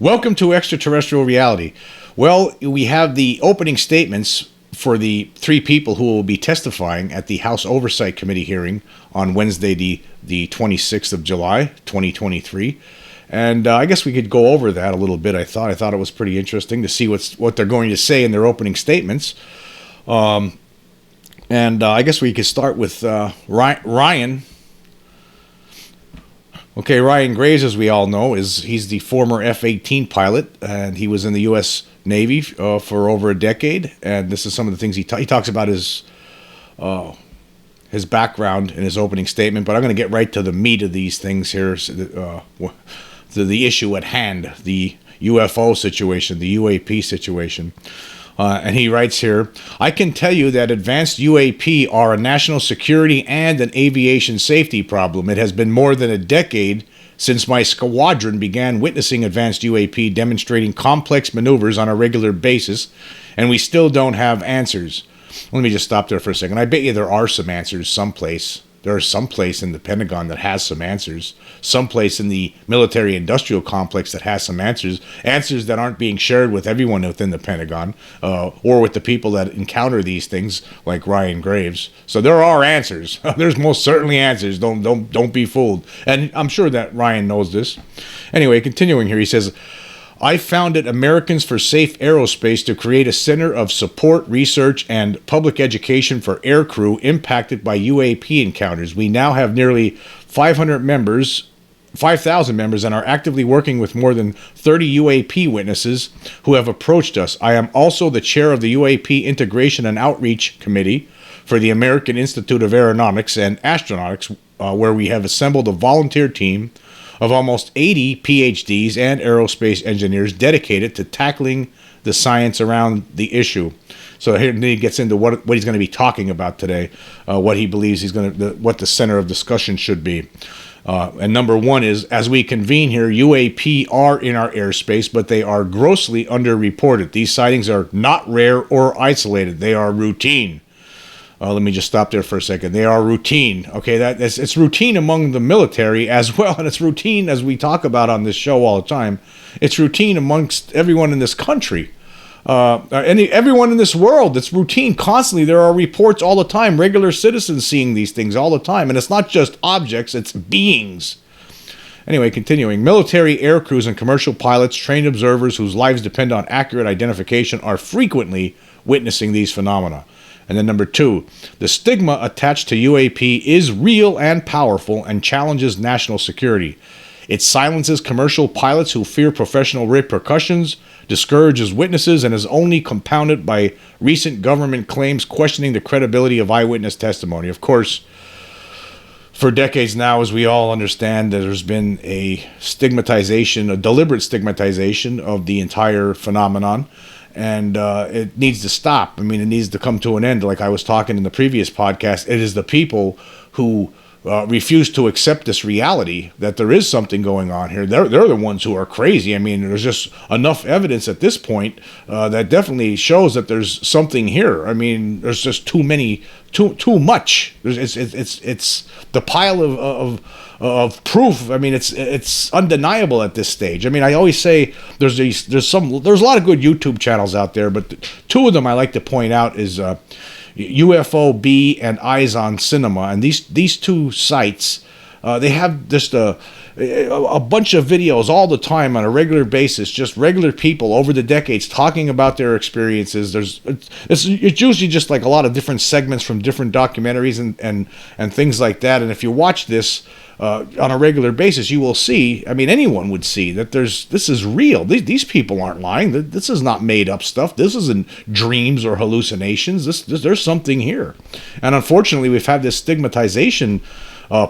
Welcome to Extraterrestrial Reality. Well, we have the opening statements for the three people who will be testifying at the House Oversight Committee hearing on Wednesday, the 26th of July, 2023. And I guess we could go over that a little bit. I thought it was pretty interesting to see what they're going to say in their opening statements. And I guess we could start with Ryan. Okay, Ryan Graves, as we all know, he's the former F-18 pilot, and he was in the U.S. Navy for over a decade. And this is some of the things he talks about his background in his opening statement. But I'm going to get right to the meat of these things here, to the issue at hand, the UFO situation, the UAP situation. And he writes here, I can tell you that advanced UAP are a national security and an aviation safety problem. It has been more than a decade since my squadron began witnessing advanced UAP demonstrating complex maneuvers on a regular basis, and we still don't have answers. Let me just stop there for a second. I bet you there are some answers someplace. There is some place in the Pentagon that has some answers. Someplace in the military-industrial complex that has some answers. Answers that aren't being shared with everyone within the Pentagon, or with the people that encounter these things, like Ryan Graves. So there are answers. There's most certainly answers. Don't be fooled. And I'm sure that Ryan knows this. Anyway, continuing here, he says, I founded Americans for Safe Aerospace to create a center of support, research, and public education for aircrew impacted by UAP encounters. We now have nearly 5,000 members, and are actively working with more than 30 UAP witnesses who have approached us. I am also the chair of the UAP Integration and Outreach Committee for the American Institute of Aeronautics and Astronautics, where we have assembled a volunteer team of almost 80 PhDs and aerospace engineers dedicated to tackling the science around the issue. So here he gets into what he's going to be talking about today, what he believes what the center of discussion should be. And number one is, as we convene here, UAP are in our airspace, but they are grossly underreported. These sightings are not rare or isolated. They are routine. Let me just stop there for a second. They are routine. Okay, it's routine among the military as well, and it's routine, as we talk about on this show all the time. It's routine amongst everyone in this country, everyone in this world. It's routine constantly. There are reports all the time. Regular citizens seeing these things all the time, and it's not just objects; it's beings. Anyway, continuing. Military aircrews and commercial pilots, trained observers whose lives depend on accurate identification, are frequently witnessing these phenomena. And then number two, the stigma attached to UAP is real and powerful and challenges national security. It silences commercial pilots who fear professional repercussions, discourages witnesses, and is only compounded by recent government claims questioning the credibility of eyewitness testimony. Of course, for decades now, as we all understand, there's been a deliberate stigmatization of the entire phenomenon. And it needs to stop. I mean, it needs to come to an end. Like I was talking in the previous podcast, it is the people who refuse to accept this reality that there is something going on here. They're the ones who are crazy. I mean, there's just enough evidence at this point that definitely shows that there's something here. I mean, there's just too much. It's the pile of proof. I mean, it's undeniable at this stage. I mean, I always say there's a lot of good YouTube channels out there, but two of them I like to point out is UFO B and Eyes on Cinema, and these two sites they have just a bunch of videos all the time on a regular basis, just regular people over the decades talking about their experiences. It's usually just like a lot of different segments from different documentaries and things like that. And if you watch this on a regular basis, you will see, I mean, anyone would see that this is real. These people aren't lying. This is not made up stuff. This isn't dreams or hallucinations. There's something here. And unfortunately, we've had this stigmatization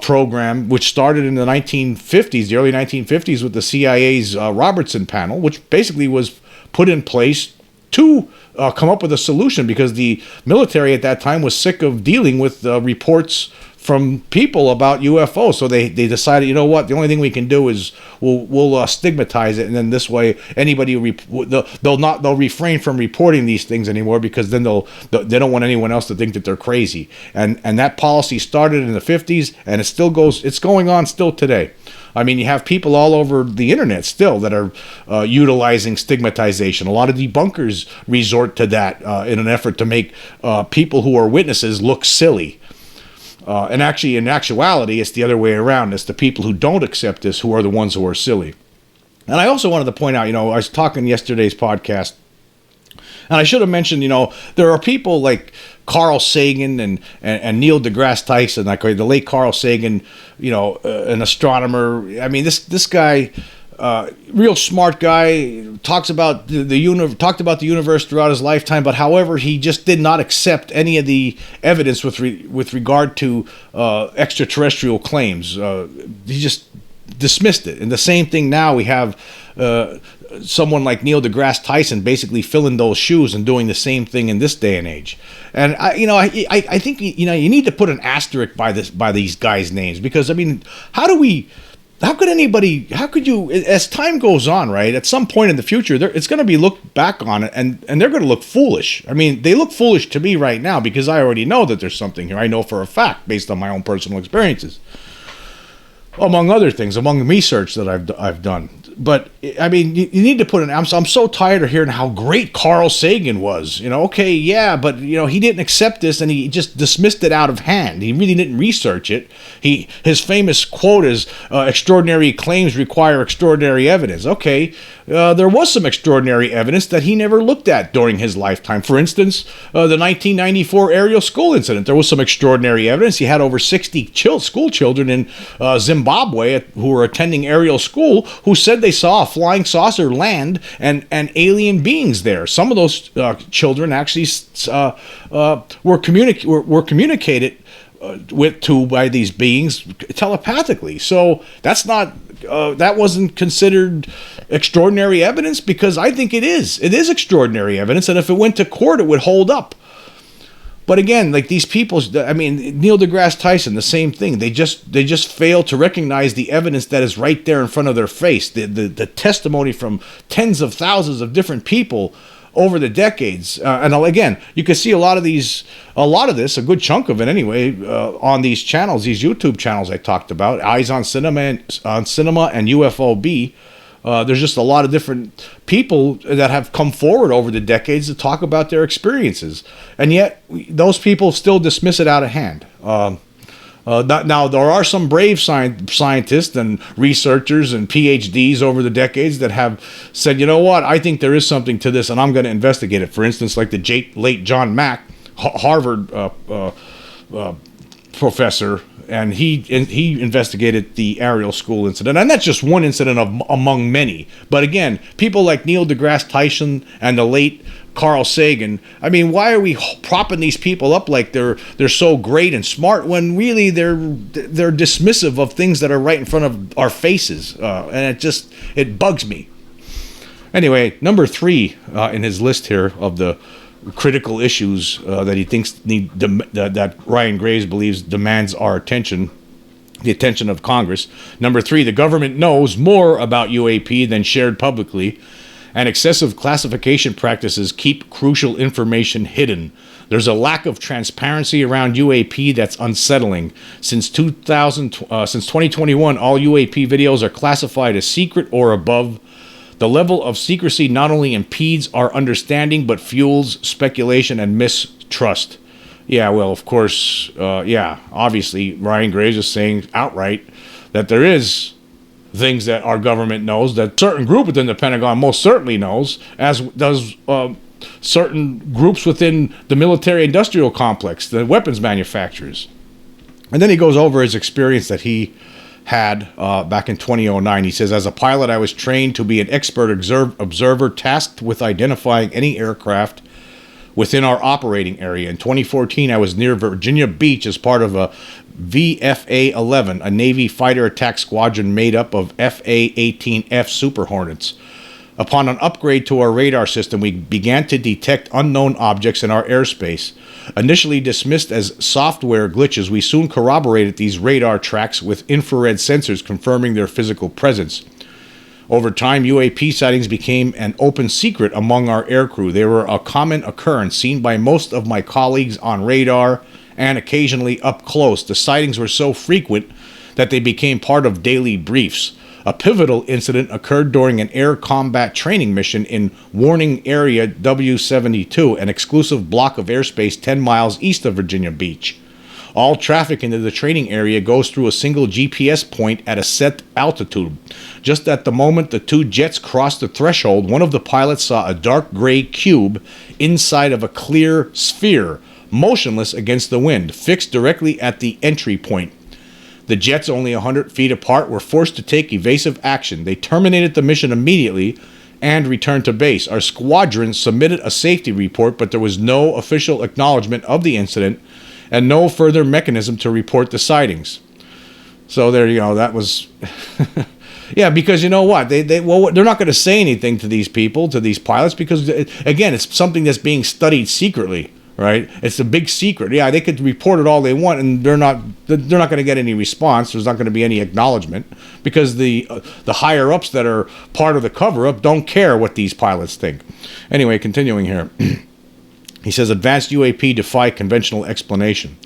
program, which started in the 1950s, the early 1950s, with the CIA's Robertson panel, which basically was put in place to come up with a solution because the military at that time was sick of dealing with reports from people about UFOs. So they decided, you know what, the only thing we can do is we'll stigmatize it, and then this way anybody they'll refrain from reporting these things anymore, because then they don't want anyone else to think that they're crazy. And that policy started in the 50s, and it's going on still today. I mean, you have people all over the internet still that are utilizing stigmatization. A lot of debunkers resort to that in an effort to make people who are witnesses look silly. And actually, in actuality, it's the other way around. It's the people who don't accept this who are the ones who are silly. And I also wanted to point out, I was talking yesterday's podcast, and I should have mentioned, there are people like Carl Sagan and Neil deGrasse Tyson, like the late Carl Sagan, an astronomer. I mean, this guy, real smart guy, talked about the universe throughout his lifetime. But however, he just did not accept any of the evidence with regard to extraterrestrial claims. He just dismissed it. And the same thing now, we have someone like Neil deGrasse Tyson basically filling those shoes and doing the same thing in this day and age. And I think you need to put an asterisk by these guys' names, because I mean, how could you, as time goes on, right, at some point in the future, it's going to be looked back on it, and they're going to look foolish. I mean, they look foolish to me right now because I already know that there's something here. I know for a fact, based on my own personal experiences, among other things, among research that I've done. But I mean, you need to put I'm so tired of hearing how great Carl Sagan was. Okay, yeah, but he didn't accept this, and he just dismissed it out of hand. He really didn't research it. His famous quote is, "Extraordinary claims require extraordinary evidence." Okay, there was some extraordinary evidence that he never looked at during his lifetime. For instance, the 1994 aerial school incident. There was some extraordinary evidence. He had over 60 school children in Zimbabwe who were attending aerial school who said they saw a flying saucer land and alien beings there. Some of those children actually were communicated by these beings telepathically. So that's not that wasn't considered extraordinary evidence, because I think it is. It is extraordinary evidence, and if it went to court, it would hold up. But again, like these people, I mean, Neil deGrasse Tyson, the same thing. They just fail to recognize the evidence that is right there in front of their face. The testimony from tens of thousands of different people over the decades. And again, you can see a lot of this, a good chunk of it anyway, on these channels, these YouTube channels I talked about, Eyes on Cinema and UFOB. There's just a lot of different people that have come forward over the decades to talk about their experiences, and yet those people still dismiss it out of hand. Now, there are some brave scientists and researchers and PhDs over the decades that have said, you know what, I think there is something to this, and I'm going to investigate it. For instance, like the late John Mack, Harvard professor, and he investigated the aerial school incident. And that's just one incident among many. But again, people like Neil deGrasse Tyson and the late Carl Sagan, I mean, why are we propping these people up like they're so great and smart when really they're dismissive of things that are right in front of our faces? And it bugs me. Anyway, number 3 in his list here of the critical issues that he thinks that Ryan Graves believes demands our attention, the attention of Congress. Number 3, the government knows more about UAP than shared publicly, and excessive classification practices keep crucial information hidden. There's a lack of transparency around UAP that's unsettling. Since 2021, all UAP videos are classified as secret or above. The level of secrecy not only impedes our understanding, but fuels speculation and mistrust. Yeah, well, of course, obviously, Ryan Graves is saying outright that there is things that our government knows, that a certain group within the Pentagon most certainly knows, as does certain groups within the military-industrial complex, the weapons manufacturers. And then he goes over his experience that he had back in 2009. He says, as a pilot, I was trained to be an expert observer tasked with identifying any aircraft within our operating area. In 2014, I was near Virginia Beach as part of a VFA-11, a Navy fighter attack squadron made up of FA-18F Super Hornets. Upon an upgrade to our radar system, we began to detect unknown objects in our airspace. Initially dismissed as software glitches, we soon corroborated these radar tracks with infrared sensors confirming their physical presence. Over time, UAP sightings became an open secret among our aircrew. They were a common occurrence seen by most of my colleagues on radar and occasionally up close. The sightings were so frequent that they became part of daily briefs. A pivotal incident occurred during an air combat training mission in Warning Area W72, an exclusive block of airspace 10 miles east of Virginia Beach. All traffic into the training area goes through a single GPS point at a set altitude. Just at the moment the two jets crossed the threshold, one of the pilots saw a dark gray cube inside of a clear sphere, motionless against the wind, fixed directly at the entry point. The jets, only 100 feet apart, were forced to take evasive action. They terminated the mission immediately and returned to base. Our squadron submitted a safety report, but there was no official acknowledgement of the incident and no further mechanism to report the sightings. So there you go. That was... Yeah, because you know what? They're not going to say anything to these people, to these pilots, because, again, it's something that's being studied secretly. Right? It's a big secret. Yeah, they could report it all they want, and they're not going to get any response. There's not going to be any acknowledgement because the higher ups that are part of the cover up don't care what these pilots think. Anyway, continuing here, he says advanced UAP defy conventional explanation.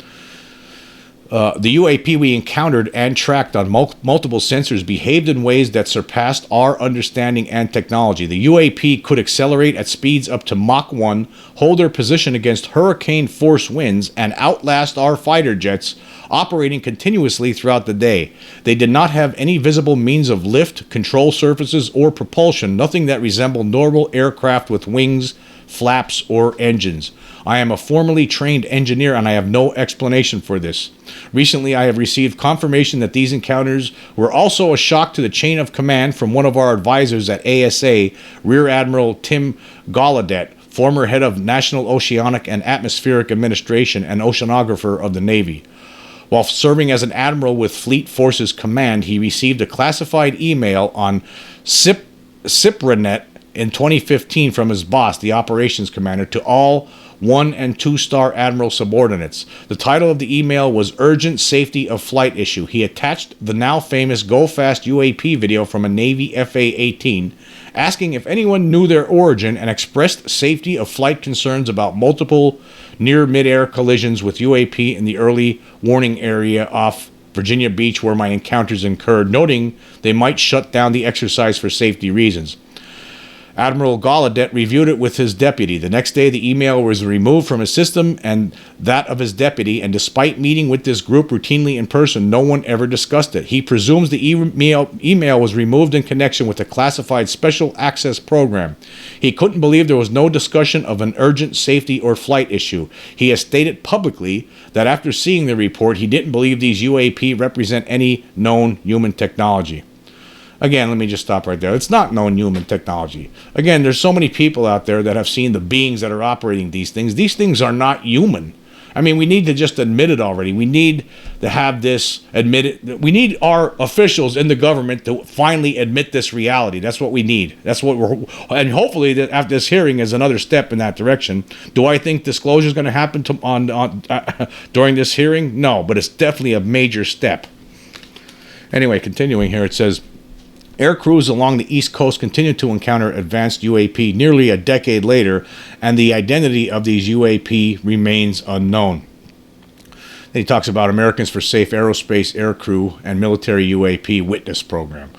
The UAP we encountered and tracked on multiple sensors behaved in ways that surpassed our understanding and technology. The UAP could accelerate at speeds up to Mach 1, hold their position against hurricane force winds, and outlast our fighter jets, operating continuously throughout the day. They did not have any visible means of lift, control surfaces, or propulsion, nothing that resembled normal aircraft with wings, flaps, or engines. I am a formally trained engineer and I have no explanation for this. Recently, I have received confirmation that these encounters were also a shock to the chain of command from one of our advisors at ASA, Rear Admiral Tim Gallaudet, former head of National Oceanic and Atmospheric Administration and oceanographer of the Navy. While serving as an admiral with Fleet Forces Command, he received a classified email on Cypranet in 2015 from his boss, the operations commander, to all 1- and 2-star admiral subordinates. The title of the email was Urgent Safety of Flight Issue. He attached the now famous Go Fast UAP video from a Navy FA-18, asking if anyone knew their origin and expressed safety of flight concerns about multiple near-mid-air collisions with UAP in the early warning area off Virginia Beach where my encounters occurred, noting they might shut down the exercise for safety reasons. Admiral Gallaudet reviewed it with his deputy. The next day, the email was removed from his system and that of his deputy, and despite meeting with this group routinely in person, no one ever discussed it. He presumes the email was removed in connection with a classified special access program. He couldn't believe there was no discussion of an urgent safety or flight issue. He has stated publicly that after seeing the report, he didn't believe these UAP represent any known human technology. Again, let me just stop right there. It's not known human technology. Again, there's so many people out there that have seen the beings that are operating these things. These things are not human. I mean, we need to just admit it already. We need to have this admitted. We need our officials in the government to finally admit this reality. That's what we need. That's what and hopefully after this hearing is another step in that direction. Do I think disclosure is going to happen during this hearing? No, but it's definitely a major step. Anyway, continuing here, it says, air crews along the East Coast continue to encounter advanced UAP nearly a decade later, and the identity of these UAP remains unknown. Then he talks about Americans for Safe Aerospace Aircrew and Military UAP Witness Program.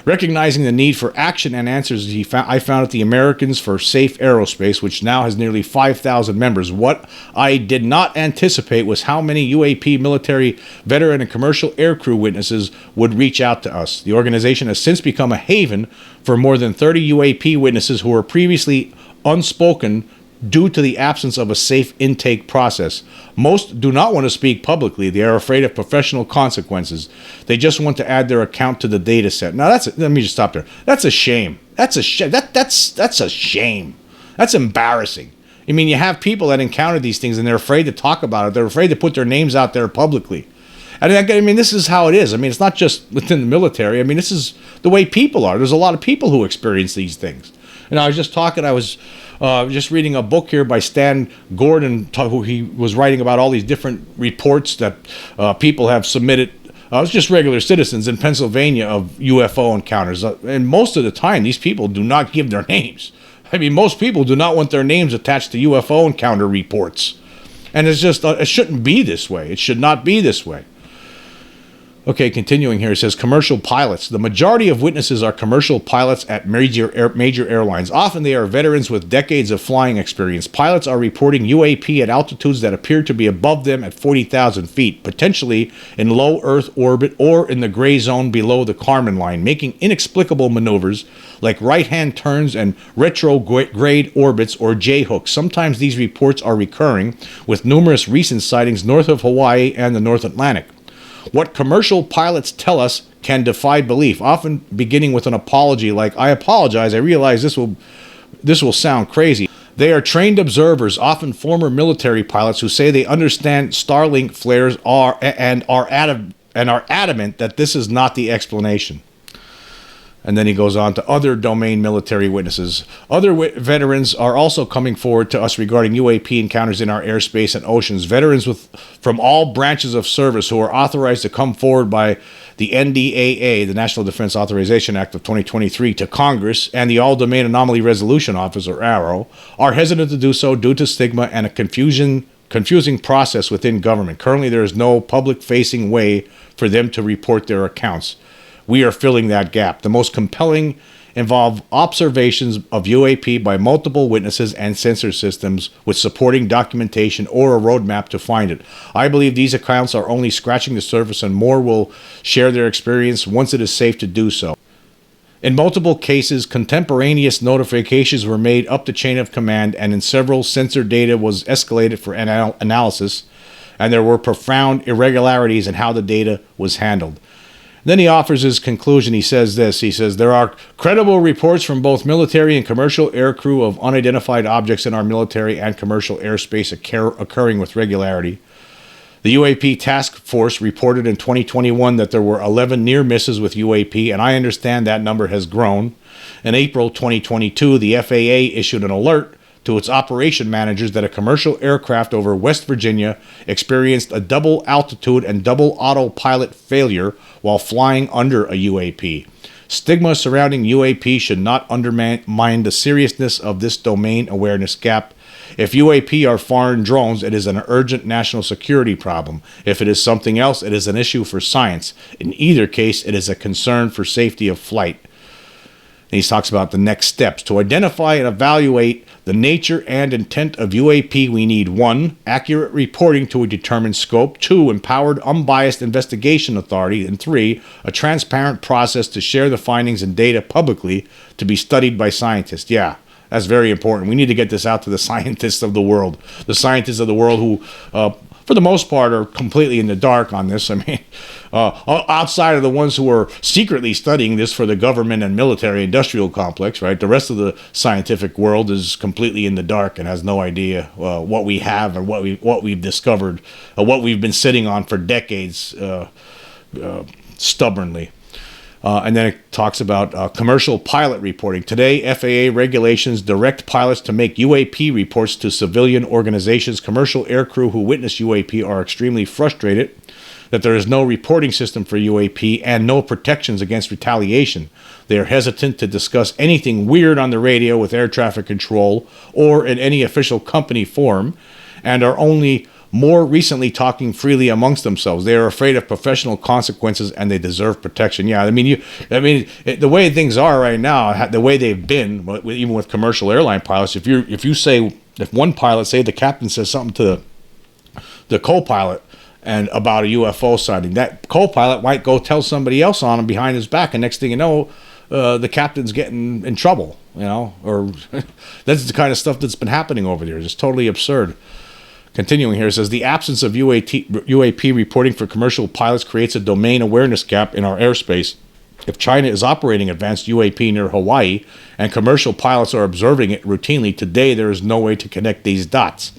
Recognizing the need for action and answers, I founded the Americans for Safe Aerospace, which now has nearly 5,000 members. What I did not anticipate was how many UAP military, veteran, and commercial aircrew witnesses would reach out to us. The organization has since become a haven for more than 30 UAP witnesses who were previously unspoken due to the absence of a safe intake process. Most do not want to speak publicly. They are afraid of professional consequences. They just want to add their account to the data set. Now, let me just stop there. That's a shame. That's a shame. That's a shame. That's embarrassing. I mean, you have people that encounter these things and they're afraid to talk about it. They're afraid to put their names out there publicly. And I mean, this is how it is. I mean, it's not just within the military. I mean, this is the way people are. There's a lot of people who experience these things. And I was just reading a book here by Stan Gordon, who he was writing about all these different reports that people have submitted. It's just regular citizens in Pennsylvania of UFO encounters. And most of the time, these people do not give their names. I mean, most people do not want their names attached to UFO encounter reports. And it's just, it shouldn't be this way. It should not be this way. Okay, continuing here, it says commercial pilots. The majority of witnesses are commercial pilots at major airlines. Often they are veterans with decades of flying experience. Pilots are reporting UAP at altitudes that appear to be above them at 40,000 feet, potentially in low Earth orbit or in the gray zone below the Kármán line, making inexplicable maneuvers like right-hand turns and retrograde orbits or J-hooks. Sometimes these reports are recurring, with numerous recent sightings north of Hawaii and the North Atlantic. What commercial pilots tell us can defy belief, often beginning with an apology like, "I apologize, I realize this will sound crazy." They are trained observers, often former military pilots, who say they understand Starlink flares are adamant that this is not the explanation. And then he goes on to other domain military witnesses. Other veterans are also coming forward to us regarding UAP encounters in our airspace and oceans. Veterans from all branches of service who are authorized to come forward by the NDAA, the National Defense Authorization Act of 2023, to Congress and the All-Domain Anomaly Resolution Office, or ARROW, are hesitant to do so due to stigma and a confusing process within government. Currently, there is no public-facing way for them to report their accounts. We are filling that gap. The most compelling involve observations of UAP by multiple witnesses and sensor systems with supporting documentation or a roadmap to find it. I believe these accounts are only scratching the surface, and more will share their experience once it is safe to do so. In multiple cases, contemporaneous notifications were made up the chain of command, and in several, sensor data was escalated for analysis, and there were profound irregularities in how the data was handled. Then he offers his conclusion. He says this. He says, there are credible reports from both military and commercial aircrew of unidentified objects in our military and commercial airspace occurring with regularity. The UAP task force reported in 2021 that there were 11 near misses with UAP, and I understand that number has grown. In April 2022, the FAA issued an alert to its operation managers that a commercial aircraft over West Virginia experienced a double altitude and double autopilot failure while flying under a UAP. Stigma surrounding UAP should not undermine the seriousness of this domain awareness gap. If UAP are foreign drones, it is an urgent national security problem. If it is something else, it is an issue for science. In either case, it is a concern for safety of flight. And he talks about the next steps. To identify and evaluate the nature and intent of UAP, we need 1. Accurate reporting to a determined scope, 2. Empowered, unbiased investigation authority, and 3. A transparent process to share the findings and data publicly to be studied by scientists. Yeah, that's very important. We need to get this out to the scientists of the world. The scientists of the world who, for the most part, are completely in the dark on this. I mean, outside of the ones who are secretly studying this for the government and military industrial complex, right? The rest of the scientific world is completely in the dark and has no idea what we have and what we've discovered, what we've been sitting on for decades stubbornly. And then it talks about commercial pilot reporting. Today, FAA regulations direct pilots to make UAP reports to civilian organizations. Commercial aircrew who witness UAP are extremely frustrated that there is no reporting system for UAP and no protections against retaliation. They are hesitant to discuss anything weird on the radio with air traffic control or in any official company forum, and are only more recently talking freely amongst themselves. They are afraid of professional consequences and they deserve protection. Yeah, the way things are right now, the way they've been, even with commercial airline pilots, if one pilot, say the captain says something to the co-pilot and about a UFO sighting, that co-pilot might go tell somebody else on him behind his back, and next thing you know, the captain's getting in trouble, or that's the kind of stuff that's been happening over there. It's totally absurd. Continuing here, it says, the absence of UAP reporting for commercial pilots creates a domain awareness gap in our airspace. If China is operating advanced UAP near Hawaii and commercial pilots are observing it routinely, today there is no way to connect these dots.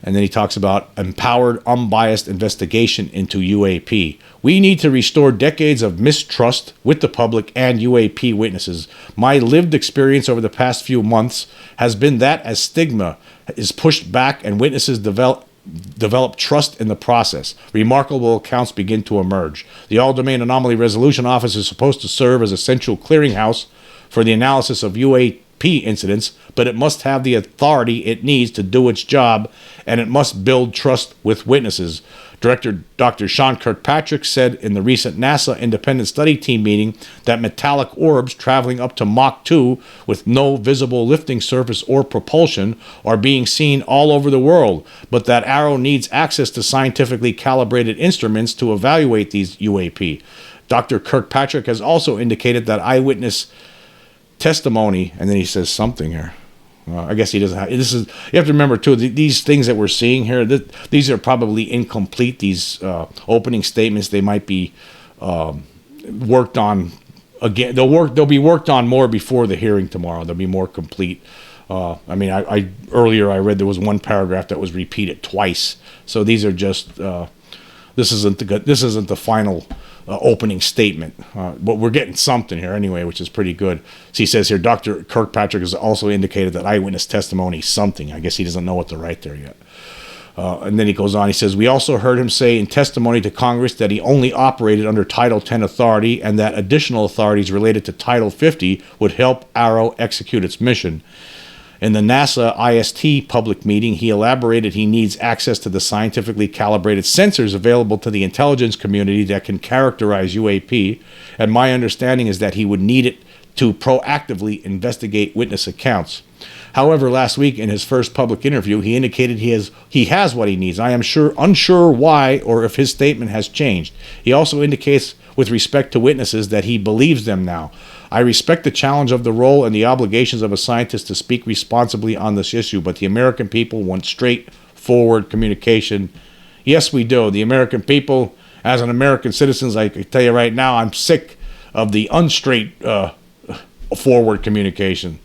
And then he talks about empowered, unbiased investigation into UAP. We need to restore decades of mistrust with the public and UAP witnesses. My lived experience over the past few months has been that as stigma is pushed back and witnesses develop trust in the process, remarkable accounts begin to emerge. The All-Domain Anomaly Resolution Office is supposed to serve as a central clearinghouse for the analysis of UAP incidents, but it must have the authority it needs to do its job, and it must build trust with witnesses. Director Dr. Sean Kirkpatrick said in the recent NASA Independent Study Team meeting that metallic orbs traveling up to Mach 2 with no visible lifting surface or propulsion are being seen all over the world, but that AARO needs access to scientifically calibrated instruments to evaluate these UAP. Dr. Kirkpatrick has also indicated that eyewitness testimony, and then he says something here. I guess he doesn't have, this is, you have to remember too, these things that we're seeing here, these are probably incomplete. These opening statements, they might be worked on again. They'll be worked on more before the hearing tomorrow. They'll be more complete. I mean, I earlier I read there was one paragraph that was repeated twice. So these are just this isn't the final opening statement, but we're getting something here anyway, which is pretty good. So he says here, Dr. Kirkpatrick has also indicated that eyewitness testimony is something. I guess he doesn't know what to write there yet. And then he goes on, he says, we also heard him say in testimony to Congress that he only operated under Title 10 authority and that additional authorities related to Title 50 would help AARO execute its mission. In the NASA IST public meeting, he elaborated he needs access to the scientifically calibrated sensors available to the intelligence community that can characterize UAP, and my understanding is that he would need it to proactively investigate witness accounts. However, last week in his first public interview, he indicated he has what he needs. I am unsure why or if his statement has changed. He also indicates with respect to witnesses that he believes them now. I respect the challenge of the role and the obligations of a scientist to speak responsibly on this issue, but the American people want straightforward communication. Yes, we do. The American people, as an American citizen, I can tell you right now, I'm sick of the forward communication.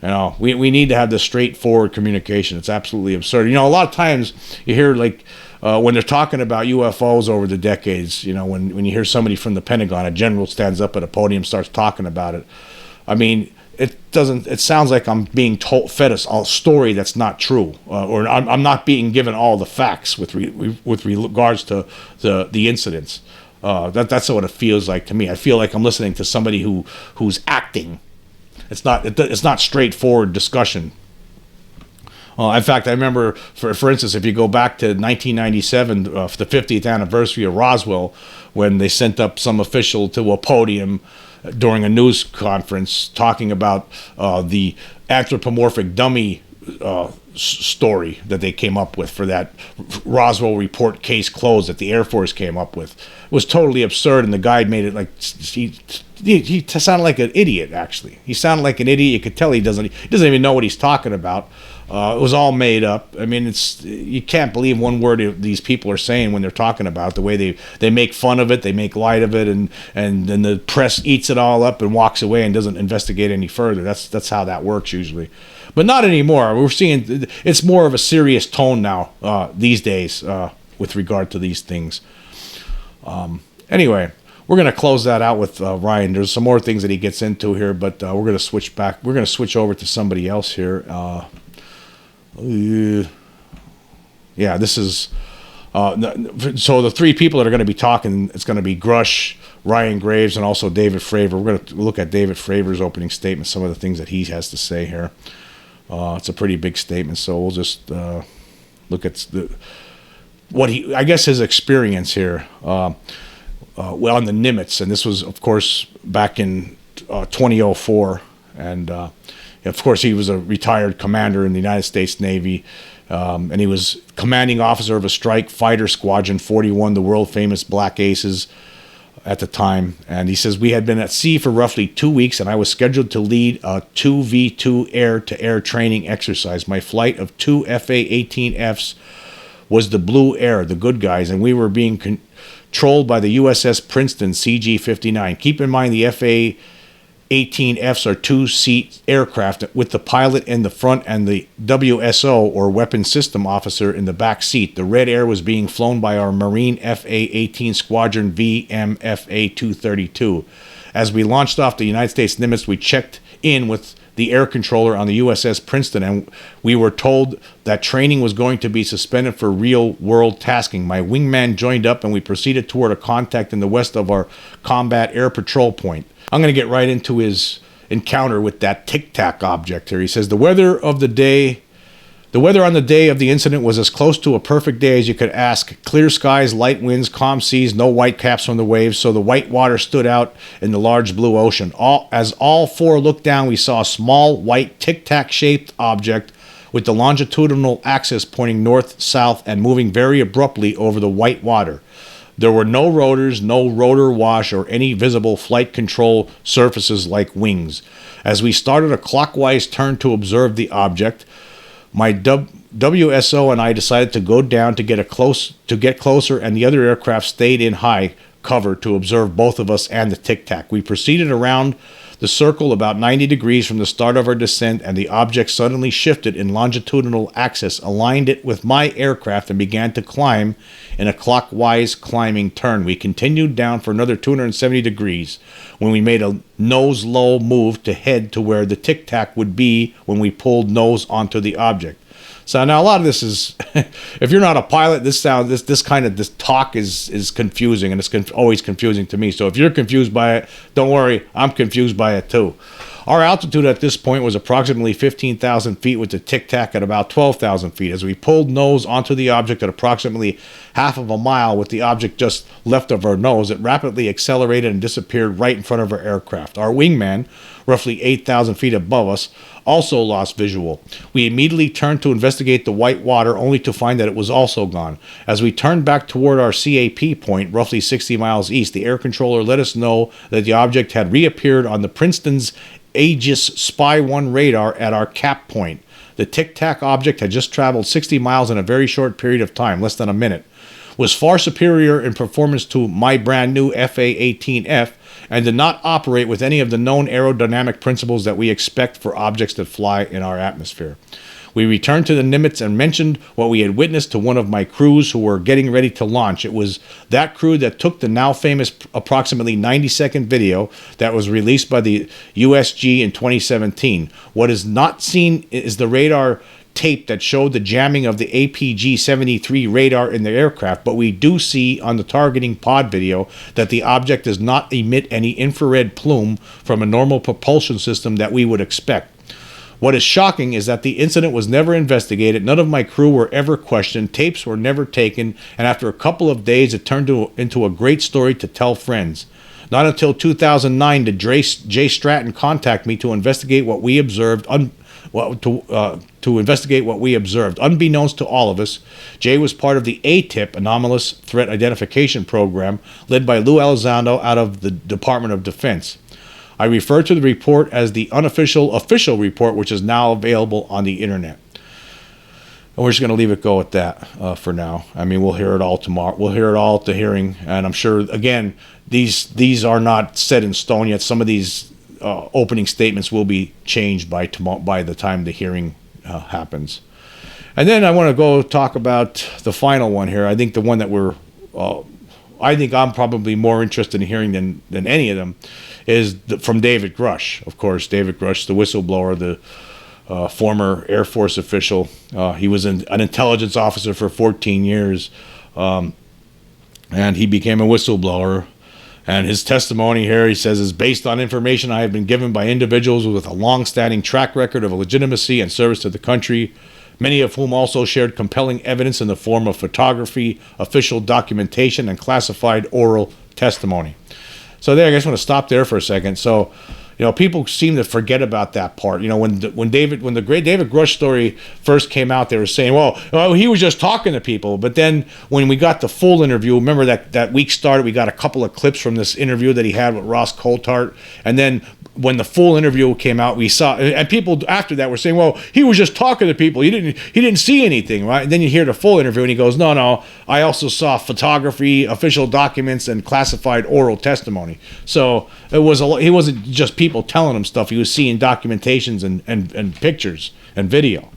You know, we need to have the straightforward communication. It's absolutely absurd. You know, a lot of times you hear like when they're talking about UFOs over the decades, you know, when you hear somebody from the Pentagon, a general stands up at a podium, starts talking about it. I mean, it sounds like I'm being fed a story that's not true, or I'm not being given all the facts with regards to the incidents. That's what it feels like to me. I feel like I'm listening to somebody who's acting. It's not straightforward discussion. In fact, I remember, for instance, if you go back to 1997, the 50th anniversary of Roswell, when they sent up some official to a podium during a news conference talking about the anthropomorphic dummy story that they came up with for that Roswell report case closed that the Air Force came up with. It was totally absurd, and the guy made it like he sounded like an idiot. Actually, he sounded like an idiot. You could tell he doesn't even know what he's talking about. It was all made up. I mean, you can't believe one word these people are saying when they're talking about the way they make fun of it, they make light of it, and then the press eats it all up and walks away and doesn't investigate any further. That's how that works usually. But not anymore. We're seeing it's more of a serious tone now these days with regard to these things. Anyway, we're going to close that out with Ryan. There's some more things that he gets into here, but we're going to switch back. We're going to switch over to somebody else here. Yeah, this is so the three people that are going to be talking, it's going to be Grusch, Ryan Graves, and also David Fravor. We're going to look at David Fravor's opening statement, some of the things that he has to say here. It's a pretty big statement, so we'll just look at I guess his experience here on the Nimitz, and this was, of course, back in 2004, and of course he was a retired commander in the United States Navy, and he was commanding officer of a strike fighter squadron 41, the world famous Black Aces at the time. And he says, we had been at sea for roughly 2 weeks, and I was scheduled to lead a 2v2 air-to-air training exercise. My flight of two FA-18Fs was the Blue Air, the good guys, and we were being controlled by the USS Princeton CG-59. Keep in mind the FA-18Fs are two-seat aircraft with the pilot in the front and the WSO, or Weapon System Officer, in the back seat. The Red Air was being flown by our Marine FA-18 Squadron VMFA-232. As we launched off the United States Nimitz, we checked in with the air controller on the USS Princeton, and we were told that training was going to be suspended for real-world tasking. My wingman joined up, and we proceeded toward a contact in the west of our combat air patrol point. I'm going to get right into his encounter with that Tic Tac object here. He says, the weather of the day The weather on the day of the incident was as close to a perfect day as you could ask. Clear skies, light winds, calm seas, no white caps from the waves, so the white water stood out in the large blue ocean. As all four looked down, we saw a small, white, tic-tac-shaped object with the longitudinal axis pointing north-south and moving very abruptly over the white water. There were no rotors, no rotor wash, or any visible flight control surfaces like wings. As we started a clockwise turn to observe the object, my WSO and I decided to go down to get closer, and the other aircraft stayed in high cover to observe both of us and the tic-tac. We proceeded around the circle about 90 degrees from the start of our descent, and the object suddenly shifted in longitudinal axis, aligned it with my aircraft, and began to climb in a clockwise climbing turn. We continued down for another 270 degrees when we made a nose-low move to head to where the tic-tac would be when we pulled nose onto the object. So now a lot of this is, if you're not a pilot, this talk is confusing, and it's always confusing to me. So if you're confused by it, don't worry, I'm confused by it too. Our altitude at this point was approximately 15,000 feet, with the tic-tac at about 12,000 feet. As we pulled nose onto the object at approximately half of a mile with the object just left of our nose, it rapidly accelerated and disappeared right in front of our aircraft. Our wingman, roughly 8,000 feet above us, also lost visual. We immediately turned to investigate the white water, only to find that it was also gone. As we turned back toward our CAP point, roughly 60 miles east, the air controller let us know that the object had reappeared on the Princeton's Aegis Spy 1 radar at our cap point. The tic-tac object had just traveled 60 miles in a very short period of time, less than a minute, was far superior in performance to my brand new FA-18F, and did not operate with any of the known aerodynamic principles that we expect for objects that fly in our atmosphere. We returned to the Nimitz and mentioned what we had witnessed to one of my crews who were getting ready to launch. It was that crew that took the now famous approximately 90-second video that was released by the USG in 2017. What is not seen is the radar tape that showed the jamming of the APG-73 radar in the aircraft, but we do see on the targeting pod video that the object does not emit any infrared plume from a normal propulsion system that we would expect. What is shocking is that the incident was never investigated, none of my crew were ever questioned, tapes were never taken, and after a couple of days it turned into a great story to tell friends. Not until 2009 did Jay Stratton contact me to investigate what we observed. Unbeknownst to all of us, Jay was part of the ATIP, Anomalous Threat Identification Program, led by Lou Elizondo out of the Department of Defense. I refer to the report as the official report, which is now available on the internet. And we're just going to leave it go at that for now. I mean, we'll hear it all tomorrow. We'll hear it all at the hearing, and I'm sure, again, these are not set in stone yet. Some of these opening statements will be changed by the time the hearing happens. And then I want to go talk about the final one here. I think the one that I think I'm probably more interested in hearing than any of them is from David Grusch. Of course, David Grusch, the whistleblower, the former Air Force official. He was an intelligence officer for 14 years, and he became a whistleblower. And his testimony here, he says, is based on information I have been given by individuals with a long-standing track record of legitimacy and service to the country, many of whom also shared compelling evidence in the form of photography, official documentation, and classified oral testimony. So there, I just want to stop there for a second. So, people seem to forget about that part. When the great David Grusch story first came out, they were saying, well, he was just talking to people. But then when we got the full interview, remember that week started, we got a couple of clips from this interview that he had with Ross Coulthart. And then when the full interview came out, we saw, and people after that were saying, well, he was just talking to people. He didn't see anything, right? And then you hear the full interview, and he goes, no, I also saw photography, official documents, and classified oral testimony. So he wasn't just people telling him stuff. He was seeing documentations and pictures and video.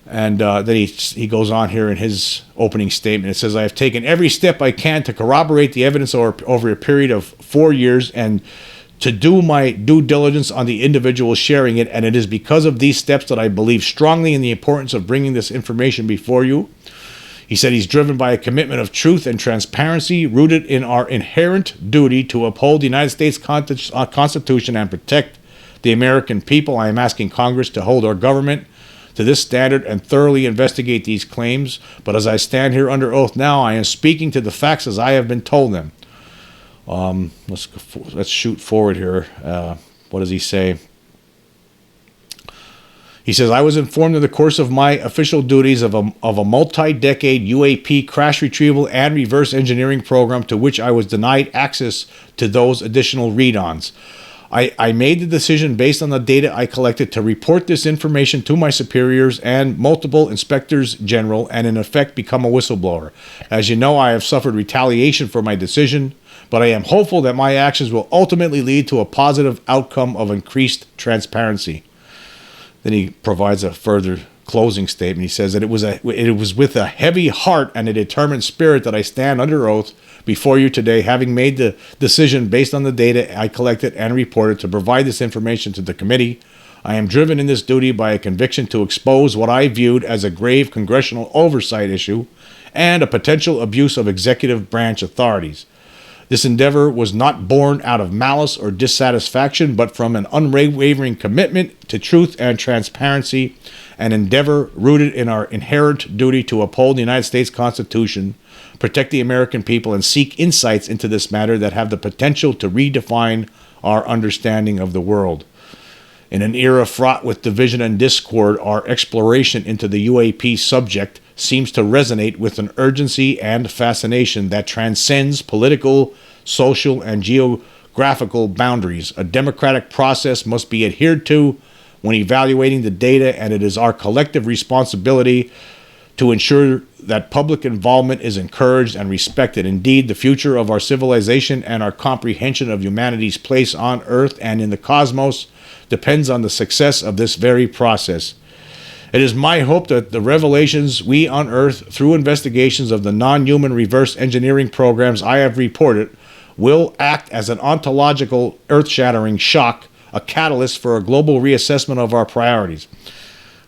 And then he goes on here in his opening statement. It says, I have taken every step I can to corroborate the evidence over a period of 4 years and to do my due diligence on the individual sharing it, and it is because of these steps that I believe strongly in the importance of bringing this information before you. He said he's driven by a commitment of truth and transparency rooted in our inherent duty to uphold the United States Constitution and protect the American people. I am asking Congress to hold our government to this standard and thoroughly investigate these claims. But as I stand here under oath now, I am speaking to the facts as I have been told them. Let's shoot forward here. What does he say? He says, I was informed in the course of my official duties of a multi-decade UAP crash retrieval and reverse engineering program to which I was denied access to those additional read-ons. I made the decision based on the data I collected to report this information to my superiors and multiple inspectors general and in effect become a whistleblower. As you know, I have suffered retaliation for my decision, but I am hopeful that my actions will ultimately lead to a positive outcome of increased transparency. Then he provides a further closing statement. He says that it was with a heavy heart and a determined spirit that I stand under oath before you today, having made the decision based on the data I collected and reported to provide this information to the committee. I am driven in this duty by a conviction to expose what I viewed as a grave congressional oversight issue and a potential abuse of executive branch authorities. This endeavor was not born out of malice or dissatisfaction, but from an unwavering commitment to truth and transparency, an endeavor rooted in our inherent duty to uphold the United States Constitution, protect the American people, and seek insights into this matter that have the potential to redefine our understanding of the world. In an era fraught with division and discord, our exploration into the UAP subject seems to resonate with an urgency and fascination that transcends political, social, and geographical boundaries. A democratic process must be adhered to when evaluating the data, and it is our collective responsibility to ensure that public involvement is encouraged and respected. Indeed, the future of our civilization and our comprehension of humanity's place on Earth and in the cosmos depends on the success of this very process. It is my hope that the revelations we unearth through investigations of the non-human reverse engineering programs I have reported will act as an ontological earth-shattering shock, a catalyst for a global reassessment of our priorities.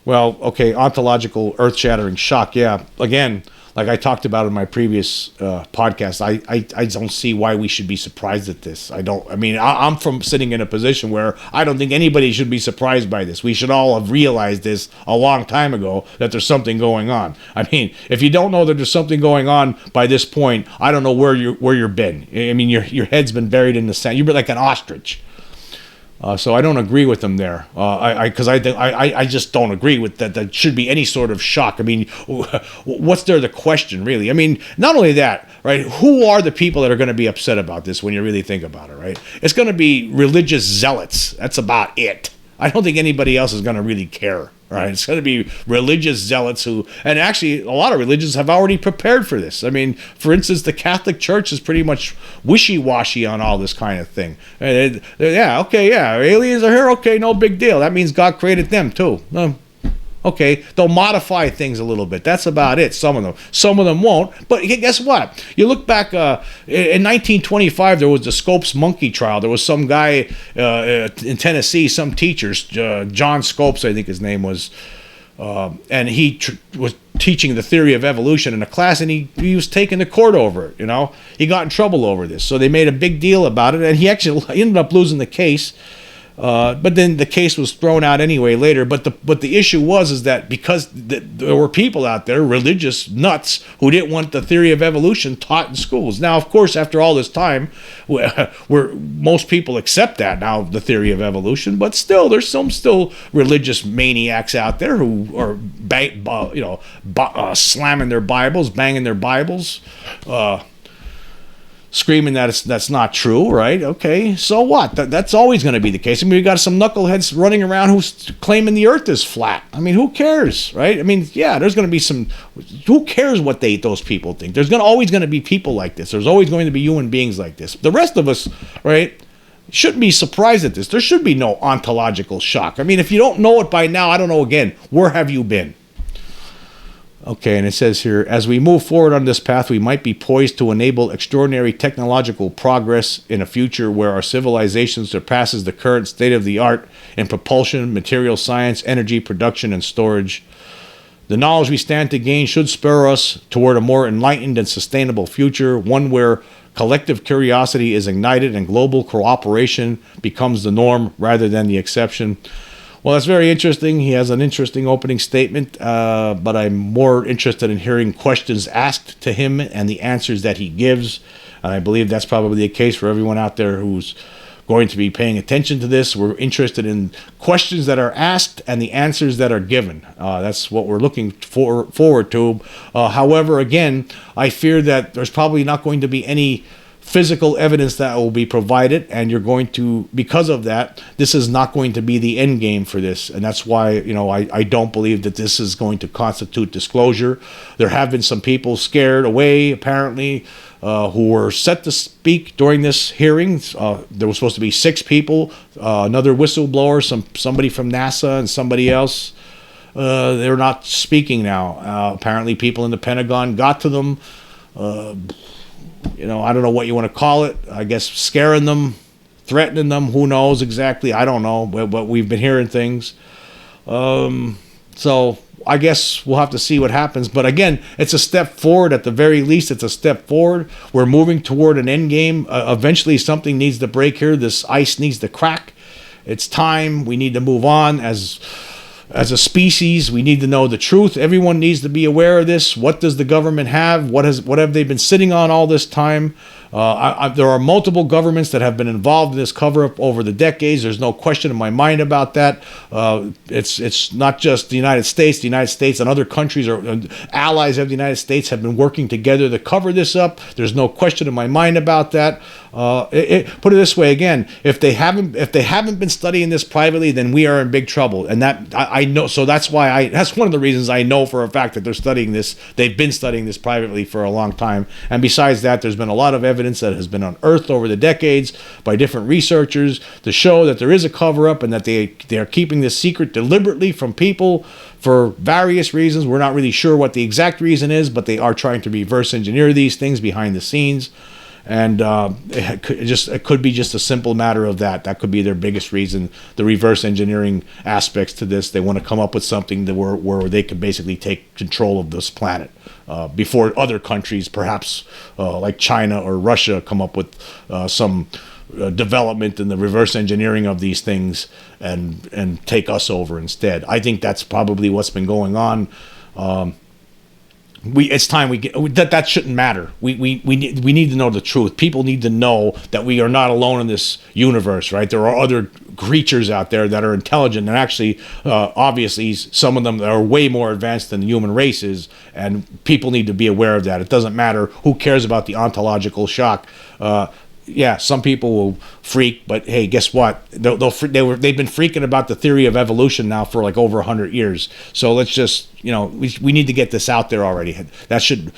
Well, okay, ontological earth-shattering shock, yeah. Again, like I talked about in my previous podcast, I don't see why we should be surprised at this. I'm from sitting in a position where I don't think anybody should be surprised by this. We should all have realized this a long time ago, that there's something going on. I mean, if you don't know that there's something going on by this point, I don't know where you've been. I mean, your head's been buried in the sand. You've been like an ostrich. So I don't agree with them there, because I just don't agree with that. That should be any sort of shock. I mean, what's there the question, really? I mean, not only that, right? Who are the people that are going to be upset about this when you really think about it, right? It's going to be religious zealots. That's about it. I don't think anybody else is going to really care, right? It's going to be religious zealots who, and actually a lot of religions have already prepared for this. I mean, for instance, the Catholic Church is pretty much wishy-washy on all this kind of thing. Aliens are here, okay, no big deal. That means God created them too. Okay, they'll modify things a little bit. That's about it, some of them. Some of them won't. But guess what? You look back, in 1925, there was the Scopes monkey trial. There was some guy in Tennessee, some teachers, John Scopes, I think his name was, and he was teaching the theory of evolution in a class, and he was taken to court over it, you know. He got in trouble over this. So they made a big deal about it, and he ended up losing the case. But then the case was thrown out anyway later. But the issue was that because there were people out there, religious nuts, who didn't want the theory of evolution taught in schools. Now, of course, after all this time, where most people accept that now, the theory of evolution, but still, there's some still religious maniacs out there who are slamming their Bibles, banging their Bibles. Screaming that that's not true, right? Okay, so what? That's always going to be the case. I mean, we got some knuckleheads running around who's claiming the earth is flat. I mean, who cares, right? I mean, yeah, there's going to be some... Who cares what those people think? There's always going to be people like this. There's always going to be human beings like this. The rest of us, right, shouldn't be surprised at this. There should be no ontological shock. I mean, if you don't know it by now, I don't know, again, where have you been? Okay, and it says here, as we move forward on this path, we might be poised to enable extraordinary technological progress in a future where our civilization surpasses the current state of the art in propulsion, material science, energy production, and storage. The knowledge we stand to gain should spur us toward a more enlightened and sustainable future, one where collective curiosity is ignited and global cooperation becomes the norm rather than the exception. Well, that's very interesting. He has an interesting opening statement, but I'm more interested in hearing questions asked to him and the answers that he gives. And I believe that's probably the case for everyone out there who's going to be paying attention to this. We're interested in questions that are asked and the answers that are given. That's what we're looking forward to. However, again, I fear that there's probably not going to be any physical evidence that will be provided, and you're going to, because of that, this is not going to be the end game for this. And that's why, I don't believe that this is going to constitute disclosure. There have been some people scared away, apparently, who were set to speak during this hearing. There was supposed to be 6 people, another whistleblower, somebody from NASA and somebody else. They're not speaking now. Apparently people in the Pentagon got to them, I don't know what you want to call it. I guess scaring them, threatening them. Who knows exactly? I don't know. But we've been hearing things. So I guess we'll have to see what happens. But again, it's a step forward. At the very least, it's a step forward. We're moving toward an end game. Eventually, something needs to break here. This ice needs to crack. It's time. We need to move on as a species. We need to know the truth. Everyone needs to be aware of this. What does the government have? What have they been sitting on all this time? There are multiple governments that have been involved in this cover-up over the decades. There's no question in my mind about that. It's not just the United States. The United States and other countries or allies of the United States have been working together to cover this up. There's no question in my mind about that. Put it this way again: if they haven't been studying this privately, then we are in big trouble. And that I know. So that's why that's one of the reasons I know for a fact that they're studying this. They've been studying this privately for a long time. And besides that, there's been a lot of evidence that has been unearthed over the decades by different researchers to show that there is a cover-up and that they are keeping this secret deliberately from people for various reasons. We're not really sure what the exact reason is, but they are trying to reverse engineer these things behind the scenes. And it could be just a simple matter of that. That could be their biggest reason, the reverse engineering aspects to this. They want to come up with something that where they could basically take control of this planet before other countries, perhaps like China or Russia, come up with some development in the reverse engineering of these things and take us over instead. I think that's probably what's been going on. It's time we get that shouldn't matter. We need to know the truth. People need to know that we are not alone in this universe, right? There are other creatures out there that are intelligent, and actually, obviously, some of them are way more advanced than the human race is, and people need to be aware of that. It doesn't matter who cares about the ontological shock. Yeah, some people will freak, but hey, guess what? They've been freaking about the theory of evolution now for like over 100 years. So let's just, we need to get this out there already. That should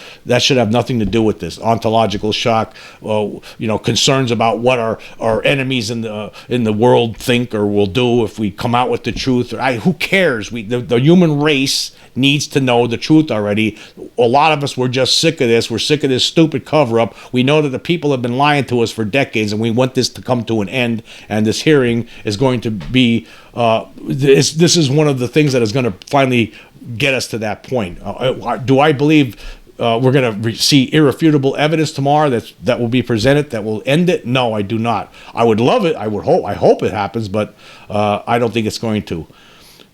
have nothing to do with this ontological shock. Concerns about what our enemies in the world think or will do if we come out with the truth. Who cares? The human race needs to know the truth already. A lot of us were just sick of this. We're sick of this stupid cover-up. We know that the people have been lying to us for decades, and we want this to come to an end. And this hearing is going to be this is one of the things that is going to finally get us to that point. Do I believe we're going to see irrefutable evidence tomorrow that will be presented that will end it? No, I do not. I would love it. I hope it happens, but I don't think it's going to.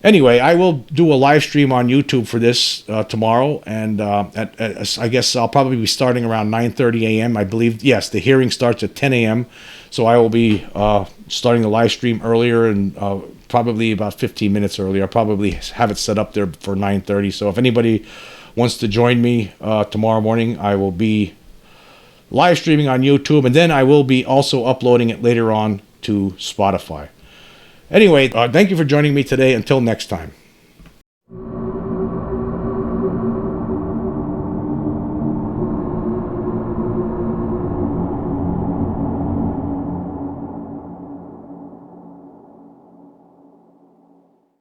Anyway, I will do a live stream on YouTube for this tomorrow, and I guess I'll probably be starting around 9:30 a.m. I believe, yes, the hearing starts at 10 a.m., so I will be starting the live stream earlier and probably about 15 minutes earlier. I'll probably have it set up there for 9:30, so if anybody wants to join me tomorrow morning, I will be live streaming on YouTube, and then I will be also uploading it later on to Spotify. Anyway, thank you for joining me today. Until next time.